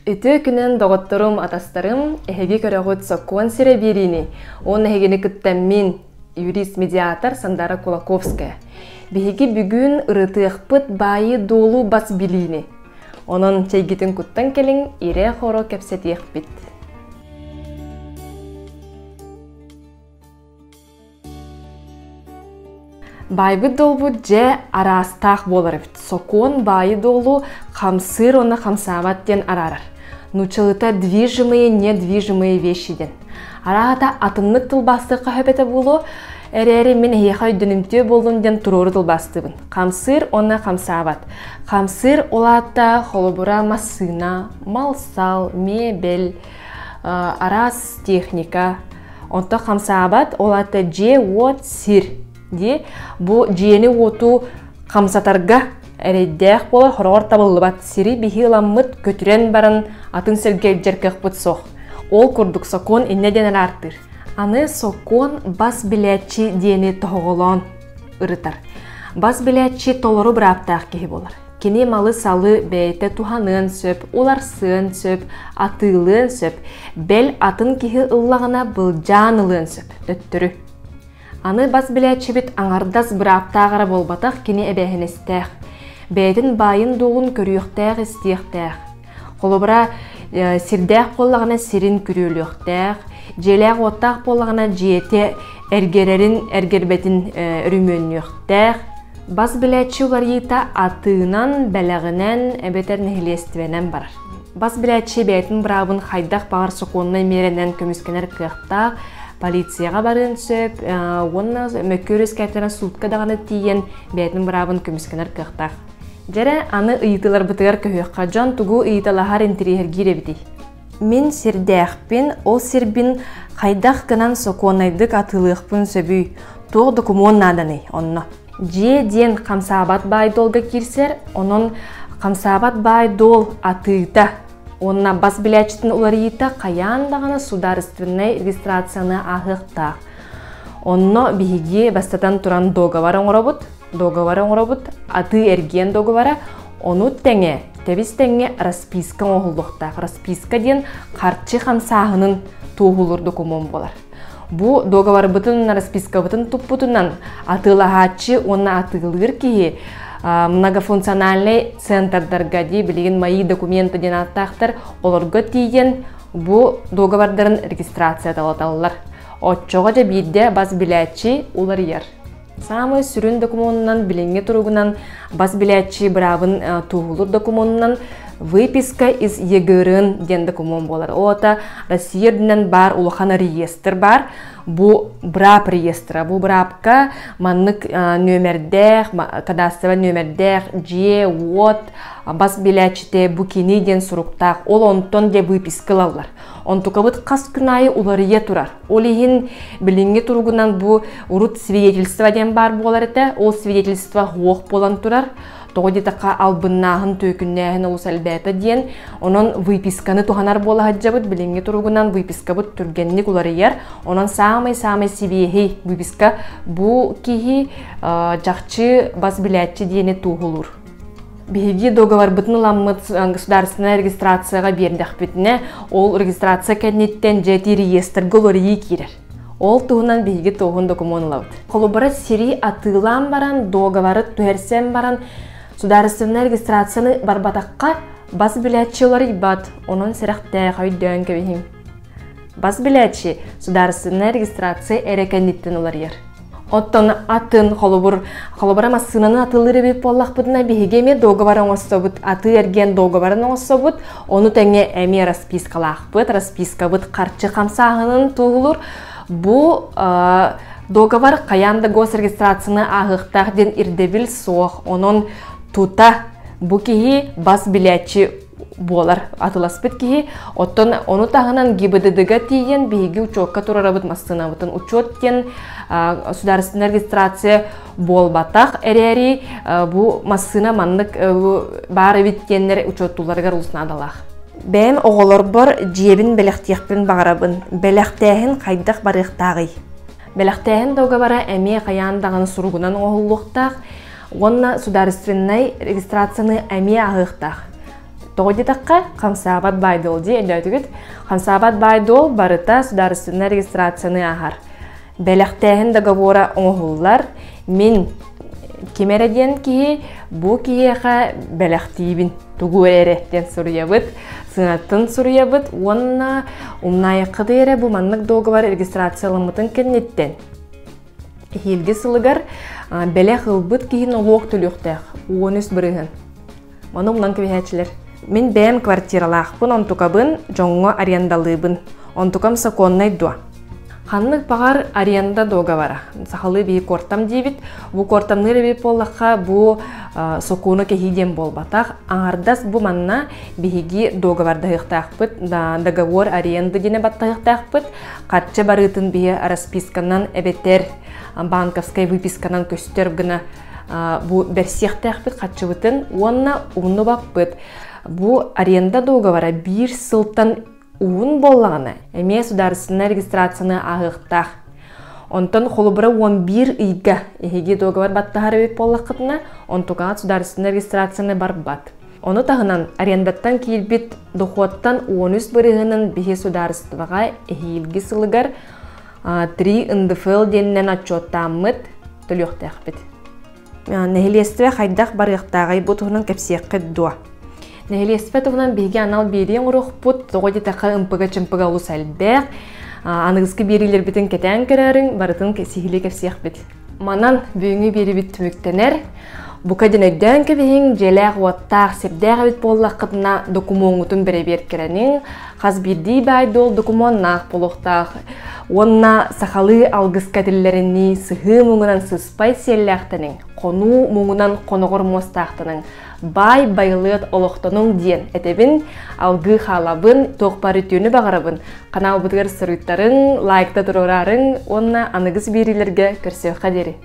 Үтө күнен доғыттырым атастарым эһеги көрөгөт соккуан сире бирини. Он эһегини кыттаммин юрист-медиатор Сандара Кулаковская. Биһиги бүгүн ырытыахпыт байы долу бас билини. Онон чейгитин куттан келин ире хоро кепсетиахпит. Байбыт долбут же арастах боларыпт. Сокон байы долу хамсыр оны хамсават ден арарар. Нучалыта движимые, недвижимые вещи ден. Арағата атынлык тылбастыққа хөпеті болу, әрі мен хейхай дүнімте болдым ден туроры тылбастыбын. Хамсыр оны хамсават. Хамсыр олатта холобура масына, малсал, мебель, арас техника. Онта хамсават олатта же от сир. Бу жиени оту хамсатарга әрейдәк болар хорор табылыбат сири бихиламмыт көтүрен барын атын сергей жеркек бұт соқ. Ол күрдік сокон иннеден артыр. Аны сокон бас билетчи дені тоғылан ырытар. Бас билетчи толору бір аптақ кеhi болар. Кені малы салы бәйті туханын сөп, оларсын сөп, атылын сөп, бәл атын кеhi ыллағына бұл жанылын сөп, дөттірі. Аны бас билетчи бит аңардас бір аптағара болбатақ кені әбәхінестәқ. Бәйдің байын доғын көріқтәқ істеқтәқ. Қолыбыра сирдәқ болағына сирин көріліқтәқ. Желәқ оттақ болағына жиете әргербетін үрімөніқтәқ. Бас біләтші оларыйта атынан, бәләғінен, әбетер нәхілестівенен барар. Бас біләтші бәйтін бірабын қайдақ бағар соқонына меренен көміскенер қықтақ. Полицияға барын сөп, онына мөккөріс кәптерін сутқа дағаны тиен бәйтін бірабын көміскенер қықтақ. Жәрі аны ыйтылар бұтығар көйіққа жан тұғу ыйталағар интерьер гиребді. Мен сирдәқпен, ол сирбін қайдақ кынан соқуанайдық атылықпын сөбүй. Тоқ докумон наданы онына. Же ден қамсабат бай долға кирсер, онын қамсабат бай дол атыйта. Онына бас біләчтін оларыйта қаяндағына сударственный регистрацияны ағықтақ. Онына бігеге бастатан тұран договар оңырабыт, аты әрген договара, оны тәңе, тәбіз тәңе расписка оғылдықтақ. Расписка ден қарчы қамсағының тоғылыр документ болар. Бұ договар бұтын, расписка бұтын тұп бұтынан атылағачы, оны атылыр кейі многофункциональный центрдарға дей білеген майы документі ден аттақтар оларға тейген бұ договардарын регистрация талаталылар. Отчоға жа бейді бас біләтші олар ер. Самы сүрін документынан біленге тұрғынан бас біләтші бірабын туғылыр документынан выписка из ЕГРН ден документ болар. Ота Россиядынан бар улахана реестр бар. Бу брап реестра. Бу брапка маннык нөмердәк, кадастровый нөмердәк, же, вот, бас біләтшіте букини ден сұруқтақ. Ол онтон де выпискалалар. Онтукабыт қас күнайы уларыя турар. Олиhin білінге тұрғынан бу урут свидетельство ден бар болар еті. Ол свидетельство хоқ болан турар. Тоғыды тақа албыннағын төкіннәғін олыс әлбәті ден, онын выписканы туғанар бола хаджабыд, білінге тұрғынан выпискабыд түргенлік олары ер, онын самай себейхей выписка бұ кейі жақчы бас біләтчі дені туғылыр. Беги договор бұтын ламмыд государственная регистрацияға бердіқ бітіне, ол регистрация кәдінеттен жәті реестргі олары керер. Ол туғынан беги тоғын документ лауд. Қолыбыры сири атылан баран, договоры түхерсен баран, Сударственная регистрацияны барбатаққа бас біләтші олар ибад, оның сіріқтәй қойдуын көбейім. Бас біләтші сударственная регистрация әрекәнеттен олар ер. Оттон атын қолыбыра масынаны атылыры беп боллақ бұдына бігеме доғабарын оңысы бұд, аты әрген доғабарын оңысы бұд, оны тәңе әме распискалақ бұд, расписка бұд қарчы қамсағының туғылыр. Бұ доғабар қаянды госрегистрацияны ағықтақ ден ирдебіл соқ, оның тута бу кихи бас билетчи болар атыласпыт кихи оттон оны тағынан ГИБДД-га тиген биги учетка турарабыт масына бутын учет тен государственная регистрация болбатақ әрәри бу масына маннык бары биткеннер учеттуларга рулсынадалақ. Бәм оғылыр бар жебін бәліқтеқпін бағарабын, бәліқтәхін қайдақ барықтағы. Бәліқтәхін доға бара әме қаяндағын сұрғынан оғылықтақ, онна сударственной регистрацияны әме ағықтақ. Тоғдетаққа Қамсабат Байдол де әлдәйтігіт. Қамсабат Байдол барыта сударысына регистрацияны ағар. Бәліқтәйін договора оңғылар, мен кемереден кейі бұ кейеға бәліқтейбін тұғу әреттен сұруябыт, сынаттын сұруябыт, онына ұмнайықы дейірі бұл маннық договор регистрациялымытын кеннеттен. Хелгі сылығар бәліқ ұлбыт кейін олуқ түліқтәқ, оғын үс бірігін. Маны ұмнан көбейәтшілер. Мен бәйім квартиралақпын, онтукабын жоңғы арендалыбын. Онтукам саконнай дуа. Ханнық бағар аренда договора. Сақалы бей кортам дейбіт. Бұ кортамныр бей болаққа бұ сокуны кехиден болбатақ. Аңардас бұ манна бейгі договордағықтақпыт. Договор аренда дене баттағықтақпыт. Қатчы барытын бей расписканан әбеттер банковскай выписканан көстер гына бұ бәрсияқтақпыт қатчыбытын. Онна ұны бақпыт. Бұ аренда договора бір сылтан уын болағына. Әме сударысына регистрацияны ағықтақ. Онтан қолыбыра 11 үйгі егеге договор баттағары өп болақытына, онтуғаға сударысына регистрацияны бар бат. Оны тағынан арендаттан кейлбет доходтан 13 бірігінің бейе сударыстываға егелгі сылығар 3 НДФЛ денінен отчеттамыд түліқтақ бет. Нәхелестіве қайдақ барықтағай бұтығының кәпсияқы дуа. Нәхелестіве бейге анал берен ұруқ бұт, тоғыды тақы ұмпыға-чымпыға ұлыс әлбәқ, анығызғы берілер бітін кәтән көрәрің, барытын сихілі кәпсияқ бет. Манан бүйіңі бері біт түміктенер, бұқадын өйден кәбейін желәқ уаттақ сепдәғ бет боллаққытына докумоңытын бірі беркерәнің, қаз бірдей байдол докумоннақ болуқтақ. Онна сақалы алғыз кәділеріні сығы мұңынан сыспай селләқтінің, қону мұңынан қонығыр мостақтының, бай байлыт олықтының ден әтебін, алғы қалабын, тоқпары түйіні бағарабын, қанал бұтығыр сұрыттарын, лайкта тұрорарын, онна анығыз берілерге көрсеуқа дері.